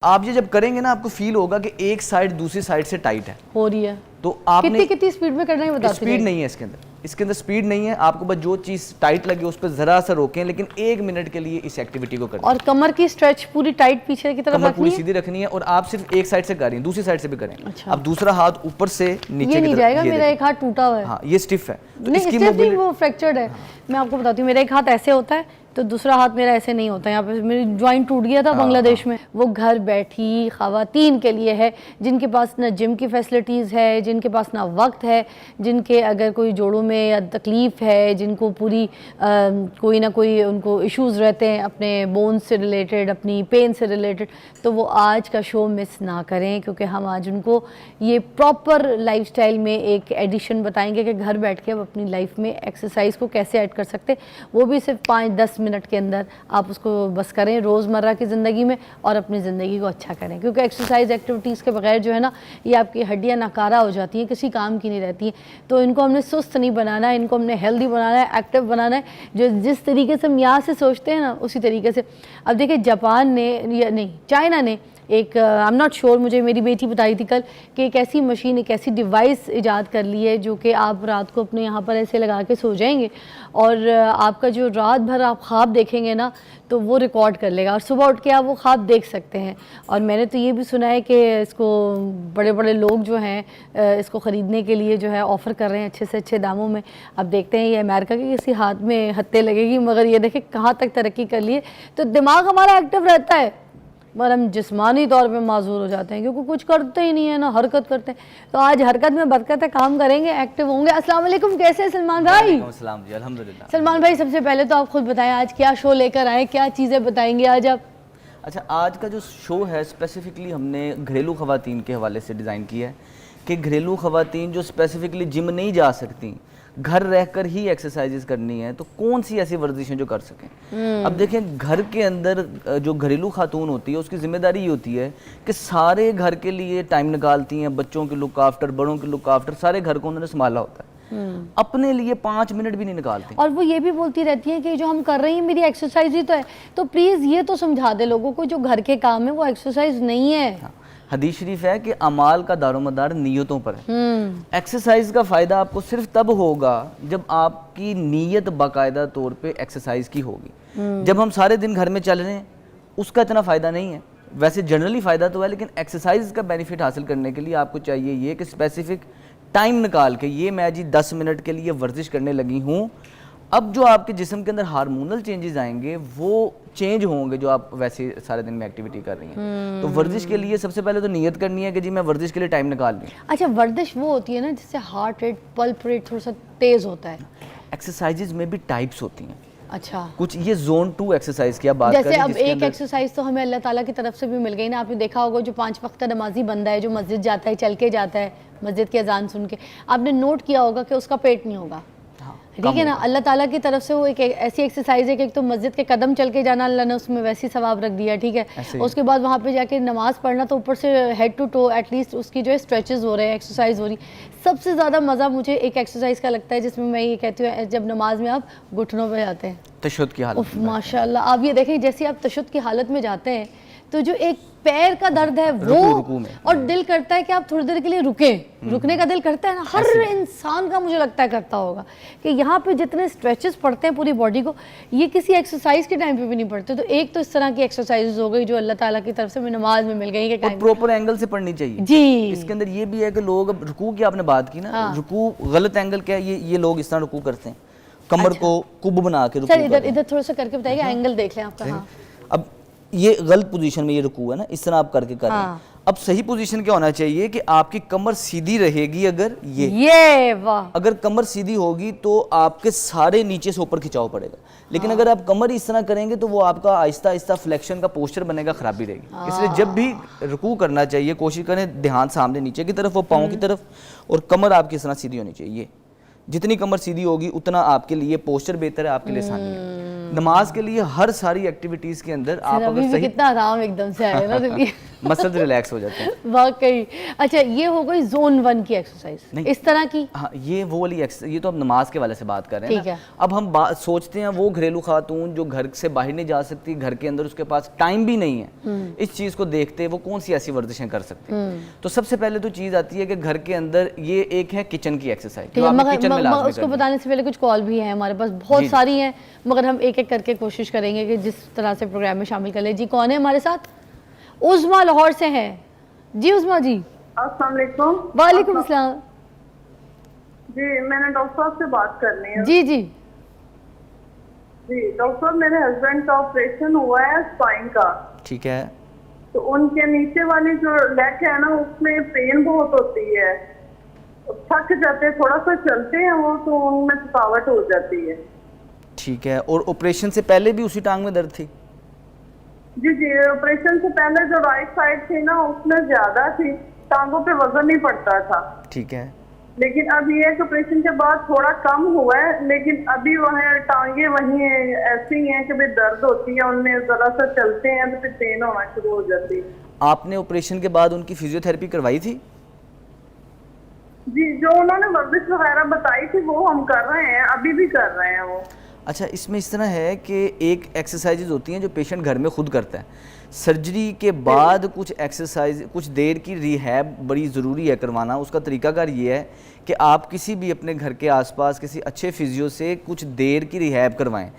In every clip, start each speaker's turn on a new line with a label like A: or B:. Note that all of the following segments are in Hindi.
A: आप ये जब करेंगे ना आपको फील होगा कि एक साइड दूसरी साइड से टाइट है
B: हो रही है।
A: तो आपने
B: कितनी स्पीड में करना है बताते
A: स्पीड नहीं है इसके अंदर स्पीड नहीं है। आपको बस जो चीज टाइट लगे उस पर जरा सा रोकें, लेकिन 1 मिनट के लिए इस एक्टिविटी को करें।
B: और कमर की स्ट्रेच पूरी टाइट पीछे की तरफ
A: कमर
B: रखनी
A: पूरी
B: है?
A: सीधी रखनी है और आप सिर्फ एक साइड से कर रही हैं, दूसरी साइड से भी करें।
B: अच्छा।
A: अब दूसरा हाथ ऊपर से नीचे
B: ये
A: की
B: नहीं
A: तरफ,
B: जाएगा,
A: ये
B: मेरा एक हाथ टूटा हुआ है।
A: हाँ ये स्टिफ है तो
B: नहीं
A: इसकी
B: स्टिफ नहीं,
A: मोबिलिटी
B: वो फ्रैक्चर्ड है। मैं आपको बताती हूँ, मेरा एक हाथ ऐसे होता है तो दूसरा हाथ मेरा ऐसे नहीं होता। यहाँ पे मेरी ज्वाइंट टूट गया था बांग्लादेश में। वो घर बैठी खवातीन के लिए है जिनके पास ना जिम की फैसिलिटीज़ है, जिनके पास ना वक्त है, जिनके अगर कोई जोड़ों में या तकलीफ़ है, जिनको पूरी कोई ना कोई उनको इश्यूज़ रहते हैं अपने बोन्स से रिलेटेड, अपनी पेन से रिलेटेड, तो वो आज का शो मिस ना करें, क्योंकि हम आज उनको ये प्रॉपर लाइफस्टाइल में एक एडिशन बताएंगे कि घर बैठ के अब अपनी लाइफ में एक्सरसाइज को कैसे ऐड कर सकते, वो भी सिर्फ 5-10 मिनट के अंदर आप उसको बस करें रोज़मर्रा की ज़िंदगी में और अपनी ज़िंदगी को अच्छा करें। क्योंकि एक्सरसाइज एक्टिविटीज़ के बगैर जो है ना, ये आपकी हड्डियाँ नाकारा हो जाती हैं, किसी काम की नहीं रहती हैं। तो इनको हमने सुस्त नहीं बनाना है, इनको हमने हेल्दी बनाना है, एक्टिव बनाना है। जो जिस तरीके से हम यहाँ से सोचते हैं ना उसी तरीके से। अब देखिए जापान ने या नहीं चाइना ने एक आई एम नॉट श्योर, मुझे मेरी बेटी बताई थी कल कि एक ऐसी मशीन, एक ऐसी डिवाइस इजाद कर ली है जो कि आप रात को अपने यहाँ पर ऐसे लगा के सो जाएंगे और आपका जो रात भर आप ख्वाब देखेंगे ना तो वो रिकॉर्ड कर लेगा और सुबह उठ के आप वो ख्वाब देख सकते हैं। और मैंने तो ये भी सुना है कि इसको बड़े बड़े लोग जो हैं इसको ख़रीदने के लिए जो है ऑफ़र कर रहे हैं अच्छे से अच्छे दामों में। अब देखते हैं ये अमेरिका के किसी हाथ में हत्ते लगेगी, मगर ये देखें कहाँ तक तरक्की कर लिए। तो दिमाग हमारा एक्टिव रहता है मगर हम जिस्मानी तौर पे माजूर हो जाते हैं क्योंकि कुछ करते ही नहीं है ना हरकत करते हैं। तो आज हरकत में बरकत है, काम करेंगे, एक्टिव होंगे। अस्सलाम वालेकुम, कैसे हैं सलमान भाई?
A: अस्सलाम जी, अल्हम्दुलिल्लाह।
B: सलमान भाई सबसे पहले तो आप खुद बताएं आज क्या शो लेकर आए, क्या चीज़ें बताएंगे आज आप?
A: अच्छा, आज का जो शो है स्पेसिफिकली हमने घरेलू ख़वातीन के हवाले से डिज़ाइन किया है कि घरेलू ख़वातीन जो स्पेसिफिकली जिम नहीं जा सकती, घर रहकर ही एक्सरसाइजेस करनी है, तो कौन सी ऐसी वर्जिशें जो कर सकें। अब देखें घर के अंदर जो घरेलू खातून होती है उसकी जिम्मेदारी ये होती है कि सारे घर के लिए टाइम निकालती हैं, बच्चों के लुक आफ्टर, बड़ों के लुक आफ्टर, सारे घर को उन्होंने संभाला होता है, अपने लिए 5 मिनट भी नहीं निकालती।
B: और वो ये भी बोलती रहती है कि जो हम कर रही हैं मेरी एक्सरसाइज ही तो है। तो प्लीज़ ये तो समझा दे लोगों को जो घर के काम है वो एक्सरसाइज नहीं है।
A: हाँ, हदीस शरीफ है कि अमाल का दारोमदार नीयतों पर है। एक्सरसाइज का फ़ायदा आपको सिर्फ तब होगा जब आपकी नीयत बाकायदा तौर पे एक्सरसाइज की होगी। जब हम सारे दिन घर में चल रहे हैं उसका इतना फ़ायदा नहीं है। वैसे जनरली फ़ायदा तो है, लेकिन एक्सरसाइज का बेनिफिट हासिल करने के लिए आपको चाहिए ये कि स्पेसिफिक टाइम निकाल के ये मैं जी 10 मिनट के लिए वर्जिश करने लगी हूँ। अब जो आपके जिस्म के अंदर हार्मोनल चेंजेस आएंगे वो चेंज होंगे जो आप वैसे सारे दिन में एक्टिविटी कर रही हैं। तो वर्जिश के लिए सबसे पहले तो नियत करनी है कि जी मैं वर्जिश के लिए टाइम निकाल लूँ।
B: अच्छा, वर्जिश वो होती है ना जिससे हार्ट रेट, पल्स रेट थोड़ा सा तेज होता है।
A: एक्सरसाइजेज में भी टाइप्स होती हैं।
B: अच्छा,
A: कुछ ये जोन 2 एक्सरसाइज की आप बात
B: जैसे
A: करें,
B: अब एक एक्सरसाइज तो हमें अल्लाह ताला की तरफ से भी मिल गई ना। आपने देखा होगा जो 5 वक्त नमाजी बंदा है जो मस्जिद जाता है, चल के जाता है, मस्जिद की अजान सुन के, आपने नोट किया होगा कि उसका पेट नहीं होगा। ठीक है ना, अल्लाह ताला की तरफ से वो एक ऐसी एक्सरसाइज है कि एक तो मस्जिद के कदम चल के जाना, अल्लाह ने उसमें वैसी सवाब रख दिया। ठीक है, उसके बाद वहाँ पे जाके नमाज पढ़ना, तो ऊपर से हेड टू टो एटलीस्ट उसकी जो है स्ट्रेचेस हो रहे हैं, एक्सरसाइज हो रही। सबसे ज़्यादा मज़ा मुझे एक एक्सरसाइज का लगता है जिसमें मैं ये कहती हूँ जब नमाज में आप घुटनों पर जाते हैं,
A: तशहुद की हालत में।
B: माशाल्लाह आप ये देखें जैसे आप तशहुद की हालत में जाते हैं तो जो एक पैर का दर्द है वो
A: रुकू में।
B: और दिल करता है कि आप थोड़ी देर के लिए रुकें, रुकने का दिल करता है ना, हर इंसान का मुझे लगता है करता होगा कि यहाँ पे जितने स्ट्रेचेस पड़ते हैं पूरी बॉडी को, ये किसी एक्सरसाइज के टाइम पे भी नहीं पड़ते। तो एक तो इस तरह की एक्सरसाइज हो गई जो अल्लाह ताला की तरफ से हमें नमाज में मिल गई कि
A: प्रॉपर एंगल से पढ़नी चाहिए
B: जी।
A: इसके अंदर ये भी है कि लोग, अब रुकू की आपने बात की ना, रुकू गलत एंगल क्या है, ये लोग इस तरह रुकू करते हैं, कमर को कुब बना के रुकू।
B: इधर थोड़ा सा करके बताइए, एंगल देख लें आपका। हाँ,
A: अब ये गलत पोजीशन में ये रुकू है ना, इस तरह आप करके करें। अब सही पोजीशन क्या होना चाहिए कि आपकी कमर सीधी रहेगी। अगर ये
B: वाह,
A: अगर कमर सीधी होगी तो आपके सारे नीचे से ऊपर खिंचाव पड़ेगा। लेकिन अगर आप कमर इस तरह करेंगे तो वो आपका आहिस्ता आहिस्ता फ्लेक्शन का पोस्चर बनेगा, खराबी रहेगी। इसलिए जब भी रुकू करना चाहिए कोशिश करें ध्यान सामने नीचे की तरफ, वो पाँव की तरफ, और कमर आपकी इस तरह सीधी होनी चाहिए। जितनी कमर सीधी होगी उतना आपके लिए पोस्चर बेहतर है, आपके लिए आसानी है। नमाज के लिए हर सारी एक्टिविटीज के अंदर आप अगर सही,
B: कितना आराम एकदम से आया ना
A: मसल रिलैक्स हो जाते हैं।
B: वाकई। अच्छा, ये हो गई जोन 1 की एक्सरसाइज,
A: नहीं।
B: इस तरह की।
A: हाँ, ये वो वाली ये तो अब नमाज के वाले से बात कर रहे हैं
B: ठीक
A: ना।
B: है।
A: अब हम सोचते हैं वो घरेलू खातून जो घर से बाहर नहीं जा सकती, घर के अंदर उसके पास टाइम भी नहीं है, इस चीज़ को देखते वो कौन सी ऐसी वर्जिशें कर सकती है। तो सबसे पहले तो चीज़ आती है कि घर के अंदर ये एक है किचन की एक्सरसाइज,
B: ठीक
A: जो
B: है,
A: आपने किचन में लाजमी
B: उसको
A: करनी है।
B: बताने से पहले कुछ कॉल भी है हमारे पास, बहुत
A: जी।
B: सारी हैं, मगर हम एक एक करके कोशिश करेंगे कि जिस तरह से प्रोग्राम में शामिल कर ले। जी, कौन है हमारे साथ? उज़मा लाहौर से हैं। जी उज़मा जी।
C: अस्सलाम वालेकुम।
B: वालेकुम अस्सलाम।
C: जी, मैंने डॉक्टर साहब से बात करनी है।
B: जी जी।
C: जी डॉक्टर साहब, मेरे हस्बैंड का ऑपरेशन हुआ है स्पाइन का,
A: ठीक है।
C: तो उनके नीचे वाली जो लेग है ना, उसमें पेन बहुत होती है, थक जाते हैं, थोड़ा सा चलते हैं वो तो उनमें थकावट हो जाती है।
A: ठीक है, और ऑपरेशन से पहले भी उसी टांग में दर्द थी?
C: जी जी, ऑपरेशन से पहले जो राइट साइड थी ना, उसमें ज्यादा थी, टांगों पे वजन नहीं पड़ता था।
A: ठीक है।
C: लेकिन अब ये ऑपरेशन के बाद थोड़ा कम हुआ है, लेकिन अभी वह टांगे वही ऐसी हैं कि भाई दर्द होती है, उनमें जरा सा चलते हैं तो फिर पेन होना शुरू हो जाती है।
A: आपने ऑपरेशन के बाद उनकी फिजियोथेरेपी करवाई थी?
C: जी, जो उन्होंने वर्जिश वगैरह बताई थी वो हम कर रहे हैं, अभी भी कर रहे हैं वो।
A: अच्छा, इसमें इस तरह है कि एक एक्सरसाइजेज होती हैं जो पेशेंट घर में खुद करता है। सर्जरी के बाद कुछ एक्सरसाइज, कुछ देर की रिहैब बड़ी ज़रूरी है करवाना। उसका तरीकाकार ये है कि आप किसी भी अपने घर के आसपास किसी अच्छे फिजियो से कुछ देर की रिहैब करवाएं।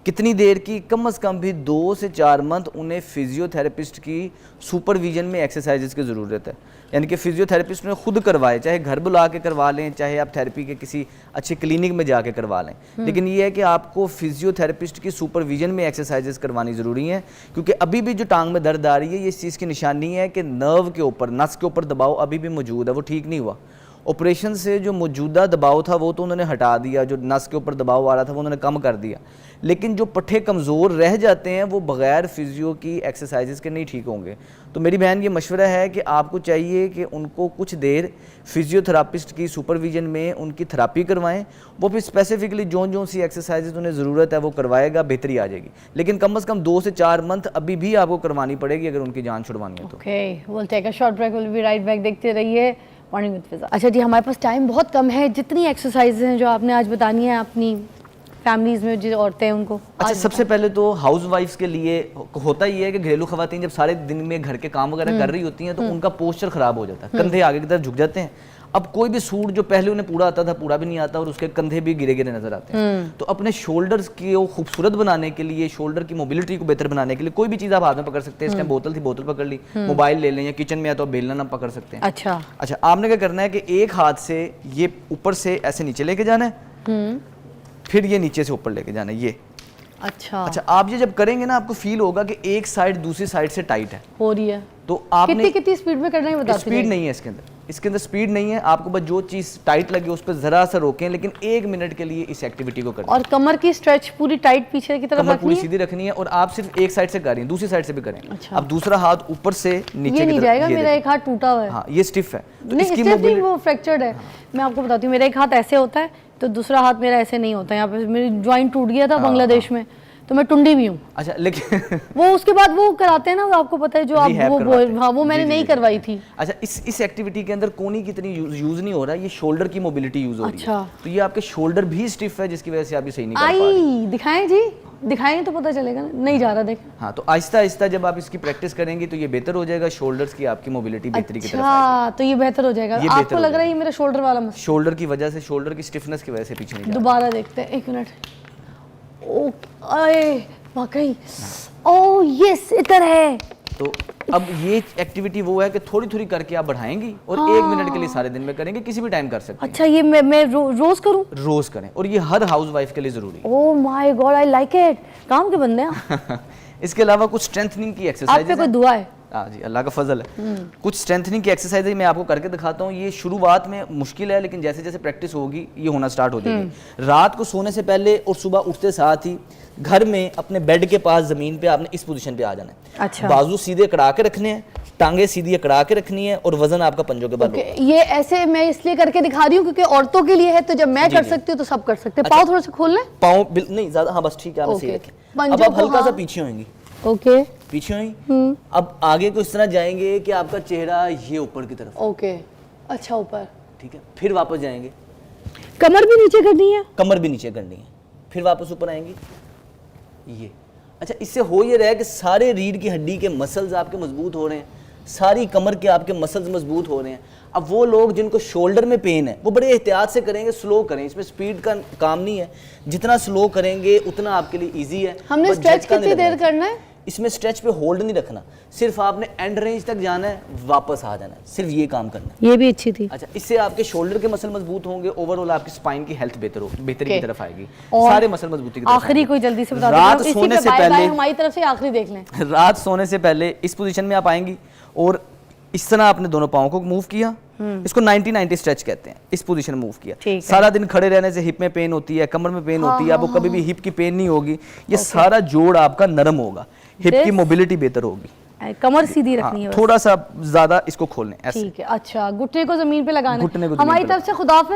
A: कितनी देर की? कम से कम भी 2 से 4 मंथ उन्हें फिजियोथेरेपिस्ट की सुपरविजन में एक्सरसाइजेज की ज़रूरत है। यानी कि फिजियोथेरेपिस्ट ने खुद करवाए, चाहे घर बुला के करवा लें, चाहे आप थेरेपी के किसी अच्छे क्लिनिक में जाके करवा लें, लेकिन ये है कि आपको फिजियोथेरेपिस्ट की सुपरविजन में एक्सरसाइजेज करवानी ज़रूरी है। क्योंकि अभी भी जो टांग में दर्द आ रही है, ये इस चीज़ की निशानी है कि नर्व के ऊपर, नस के ऊपर दबाव अभी भी मौजूद है, वो ठीक नहीं हुआ। ऑपरेशन से जो मौजूदा दबाव था वो तो उन्होंने हटा दिया, जो नस के ऊपर दबाव आ रहा था वो उन्होंने कम कर दिया, लेकिन जो पट्टे कमज़ोर रह जाते हैं वो बग़ैर फिजियो की एक्सरसाइजेस के नहीं ठीक होंगे। तो मेरी बहन, ये मशवरा है कि आपको चाहिए कि उनको कुछ देर फिजियोथेरापिस्ट की सुपरविजन में उनकी थेरापी करवाएं। वो फिर स्पेसिफिकली जो सी एक्सरसाइजेज उन्हें ज़रूरत है वो करवाएगा, बेहतरी आ जाएगी। लेकिन कम से कम 2 से 4 मंथ अभी भी आपको करवानी पड़ेगी अगर उनकी जान छुड़वानी है तो।
B: Okay, will take a short break, will be right back. देखते रहिए मॉर्निंग विद फिजा। अच्छा जी, हमारे पास टाइम बहुत कम है। जितनी एक्सरसाइज हैं जो आपने आज बतानी है अपनी फैमिलीज में जो औरतें हैं उनको।
A: अच्छा, सबसे पहले तो हाउस वाइफ्स के लिए होता ही है कि घरेलू खवातीन जब सारे दिन में घर के काम वगैरह कर रही होती हैं तो उनका पोस्चर खराब हो जाता है, कंधे आगे की तरफ झुक जाते हैं। अब कोई भी सूट जो पहले उन्हें पूरा आता था पूरा भी नहीं आता और उसके कंधे भी गिरे गिरे नजर आते हैं। तो अपने शोल्डर्स को खूबसूरत बनाने के लिए, शोल्डर की मोबिलिटी को बेहतर बनाने के लिए कोई भी चीज़ आप हाथ में पकड़ सकते हैं। इसमें बोतल थी, बोतल पकड़ ली, मोबाइल ले लें, या किचन में है तो बेलना ना पकड़ सकते हैं।
B: अच्छा,
A: आपने क्या करना है कि एक हाथ से ये ऊपर से ऐसे नीचे लेके जाना है, फिर ये नीचे से ऊपर लेके जाना है, ये।
B: अच्छा,
A: आप ये जब करेंगे ना, आपको फील होगा कि एक साइड दूसरी साइड से टाइट है
B: हो रही है।
A: तो आपने
B: कितनी स्पीड में करना है बताते
A: स्पीड नहीं है इसके अंदर स्पीड नहीं है। आपको बस जो चीज टाइट लगे उस पर जरा सा रोकें, लेकिन 1 मिनट के लिए इस एक्टिविटी को करें।
B: और कमर की स्ट्रेच पूरी टाइट पीछे की तरफ
A: कमर पूरी
B: रखनी है।
A: सीधी रखनी है और आप सिर्फ एक साइड से कर रही हैं, दूसरी साइड से भी करें।
B: अच्छा।
A: अब दूसरा हाथ ऊपर से नीचे
B: ये
A: की
B: नहीं
A: तरफ,
B: जाएगा,
A: ये
B: मेरा
A: देखिए।
B: एक हाथ टूटा हुआ है।
A: हाँ, ये स्टिफ है तो
B: नहीं,
A: इसकी
B: स्टिफ नहीं,
A: मोबिलिटी
B: वो फ्रैक्चर्ड है। मैं आपको बताती हूँ, मेरा एक हाथ ऐसे होता है तो दूसरा हाथ मेरा ऐसे नहीं होता है। यहाँ पे मेरी ज्वाइंट टूट गया था बांग्लादेश में, तो मैं टुंडी भी हूँ।
A: अच्छा, लेकिन
B: वो उसके बाद वो कराते हैं ना, आपको पता है जो आप
A: Rehab
B: वो
A: करवाते हैं।
B: हाँ, वो मैंने
A: जी, जी,
B: नहीं
A: जी,
B: करवाई
A: जी।
B: थी।
A: अच्छा, इस एक्टिविटी के अंदर कोनी कितनी यूज नहीं हो रहा है, ये शोल्डर की मोबिलिटी यूज हो रही
B: अच्छा।
A: है। तो ये आपके शोल्डर भी स्टिफ है जिसकी वजह से आप ये सही नहीं कर पा रहे।
B: आई दिखाएं जी, दिखाएं तो पता चलेगा ना। नहीं जा रहा, देख।
A: हाँ, तो आहिस्ता आहिस्ता जब आप इसकी प्रैक्टिस करेंगी तो ये बेहतर हो जाएगा, शोल्डर्स की आपकी मोबिलिटी बेहतरी की तरफ
B: अच्छा, तो ये बेहतर हो जाएगा।
A: ये बेहतर
B: आपको
A: हो
B: लग रहा है ये मेरा शोल्डर वाला मसला।
A: शोल्डर की वजह से, शोल्डर की स्टिफनेस की वजह से पीछे नहीं जा रहा।
B: दोबारा देखते हैं, 1 मिनट। ओ, अरे वाकई, ओ यस, इधर है।
A: तो अब ये एक्टिविटी वो है कि थोड़ी थोड़ी करके आप बढ़ाएंगी और 1 मिनट के लिए सारे दिन में करेंगे, किसी भी टाइम कर सकते हैं।
B: अच्छा, ये मैं रोज करूं?
A: रोज करें, और ये हर हाउस वाइफ के लिए जरूरी
B: oh my God, I like it. काम के बंदे हैं।
A: है। इसके अलावा कुछ स्ट्रेंथनिंग की
B: आप
A: एक्सरसाइज
B: पे कोई दुआ है?
A: हाँ जी, अल्लाह का फजल है। कुछ स्ट्रेंथनिंग की एक्सरसाइज मैं आपको करके दिखाता हूँ। ये शुरुआत में मुश्किल है, लेकिन जैसे जैसे प्रैक्टिस होगी ये होना स्टार्ट हो जाएगी। रात को सोने से पहले और सुबह उठते साथ ही घर में अपने बेड के पास जमीन पे आपने इस पोजीशन पे आ जाना है।
B: अच्छा।
A: बाजू सीधे कड़ा के रखने हैं, टांगे सीधी कड़ा के रखनी है और वजन आपका पंजों के बल
B: Okay, ये ऐसे मैं इसलिए करके दिखा रही हूँ क्योंकि औरतों के लिए है, तो जब मैं कर सकती हूँ तो सब कर सकते हैं। पाँव थोड़ा सा खोल लें।
A: पाँव नहीं ज्यादा, हाँ बस ठीक है, आप सही
B: Okay.
A: रखें। अब
B: पंजों
A: आप
B: को
A: हल्का सा
B: हाँ।
A: पीछे होंगी,
B: ओके
A: पीछे हुई। अब आगे को इस तरह जाएंगे कि आपका चेहरा ये ऊपर की तरफ,
B: ओके, अच्छा ऊपर,
A: ठीक है। फिर वापस जाएंगे,
B: कमर भी नीचे करनी है,
A: कमर भी नीचे करनी है, फिर वापस ऊपर आएंगी ये। अच्छा, इससे हो ये रहा है कि सारे रीढ़ की हड्डी के मसल्स आपके मजबूत हो रहे हैं, सारी कमर के आपके मसल्स मजबूत हो रहे हैं। अब वो लोग जिनको शोल्डर में पेन है वो बड़े एहतियात से करेंगे, स्लो करें, इसमें स्पीड का काम नहीं है, जितना स्लो करेंगे उतना आपके लिए इजी है।
B: हमने
A: बस
B: स्ट्रेच
A: झटका नहीं
B: कितनी देर
A: लगना
B: करना है?
A: इसमें स्ट्रेच पे होल्ड नहीं रखना, सिर्फ आपने एंड रेंज तक जाना है, वापस आ जाना है, सिर्फ ये काम करना है।
B: ये भी अच्छी थी।
A: अच्छा, इससे आपके शोल्डर के मसल मजबूत होंगे, ओवरऑल आपकी स्पाइन की हेल्थ बेहतरी की तरफ आएगी,
B: और
A: सारे मसल मजबूती की तरफ
B: आखिरी
A: आएंगे।
B: कोई जल्दी से बता दो,
A: रात
B: इसी
A: सोने
B: पे
A: से
B: बाय बाय
A: पहले,
B: हमारी तरफ से आखिरी देख लें।
A: रात सोने से पहले इस पोजीशन में आप आएंगी और इस तरह आपने दोनों पाँव को मूव किया, इसको 90-90 स्ट्रेच कहते हैं, इस पोजीशन में मूव
B: ठीक
A: किया।
B: है।
A: सारा दिन खड़े रहने से हिप में पेन होती है, कमर में पेन होती है, आपको कभी भी हिप की पेन नहीं होगी, ये सारा जोड़ आपका नरम होगा, हिप की मोबिलिटी बेहतर होगी,
B: कमर सीधी रखनी है बस।
A: थोड़ा सा ज्यादा इसको खोलने ऐसे।
B: ठीक है, अच्छा, घुटने को जमीन पे लगाना है।
A: घुटने को जमीन
B: हमारी
A: पे
B: तरफ से खुदाफिज।